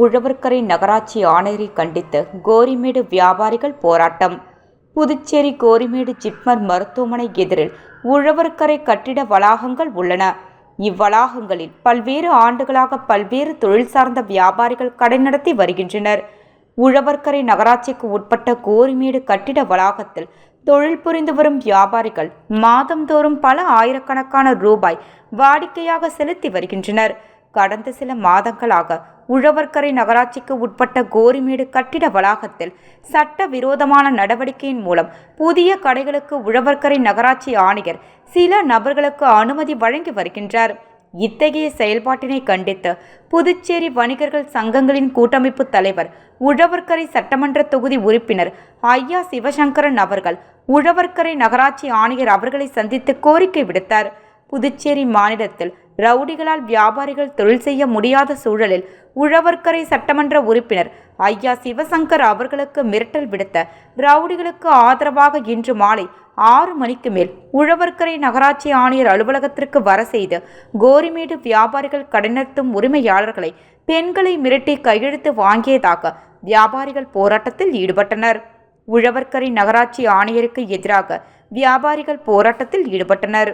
உழவர்கரை நகராட்சி ஆணையரை கண்டித்து கோரிமேடு வியாபாரிகள் போராட்டம். புதுச்சேரி கோரிமேடு ஜிப்மர் மருத்துவமனை எதிரில் உழவர்கரை கட்டிட வளாகங்கள் உள்ளன. இவ்வளாகங்களில் பல்வேறு ஆண்டுகளாக பல்வேறு தொழில் சார்ந்த வியாபாரிகள் கடை நடத்தி வருகின்றனர். உழவர்கரை நகராட்சிக்கு உட்பட்ட கோரிமேடு கட்டிட வளாகத்தில் தொழில் புரிந்து வரும் வியாபாரிகள் மாதந்தோறும் பல ஆயிரக்கணக்கான ரூபாய் வாடிக்கையாக செலுத்தி வருகின்றனர். கடந்த சில மாதங்களாக உழவர்கரை நகராட்சிக்கு உட்பட்ட கோரிமேடு கட்டிட வளாகத்தில் சட்டவிரோதமான நடவடிக்கையின் மூலம் புதிய கடைகளுக்கு உழவர்கரை நகராட்சி ஆணையர் சில நபர்களுக்கு அனுமதி வழங்கி வருகின்றார். இத்தகைய செயல்பாட்டினை கண்டித்து புதுச்சேரி வணிகர்கள் சங்கங்களின் கூட்டமைப்பு தலைவர் உழவர்கரை சட்டமன்ற தொகுதி உறுப்பினர் ஐயா சிவசங்கரன் அவர்கள் உழவர்கரை நகராட்சி ஆணையர் அவர்களை சந்தித்து கோரிக்கை விடுத்தார். புதுச்சேரி மாநிலத்தில் ரவுடிகளால் வியாபாரிகள் தொழில் செய்ய முடியாத சூழலில் உழவர்கரை சட்டமன்ற உறுப்பினர் ஐயா சிவசங்கர் அவர்களுக்கு மிரட்டல் விடுத்த ரவுடிகளுக்கு ஆதரவாக இன்று மாலை 6 மணிக்கு மேல் உழவர்கரை நகராட்சி ஆணையர் அலுவலகத்திற்கு வர செய்து கோரிமேடு வியாபாரிகள் கடை நடத்தும் உரிமையாளர்களை பெண்களை மிரட்டி கையெழுத்து வாங்கியதாக வியாபாரிகள் போராட்டத்தில் ஈடுபட்டனர். உழவர்கரை நகராட்சி ஆணையருக்கு எதிராக வியாபாரிகள் போராட்டத்தில் ஈடுபட்டனர்.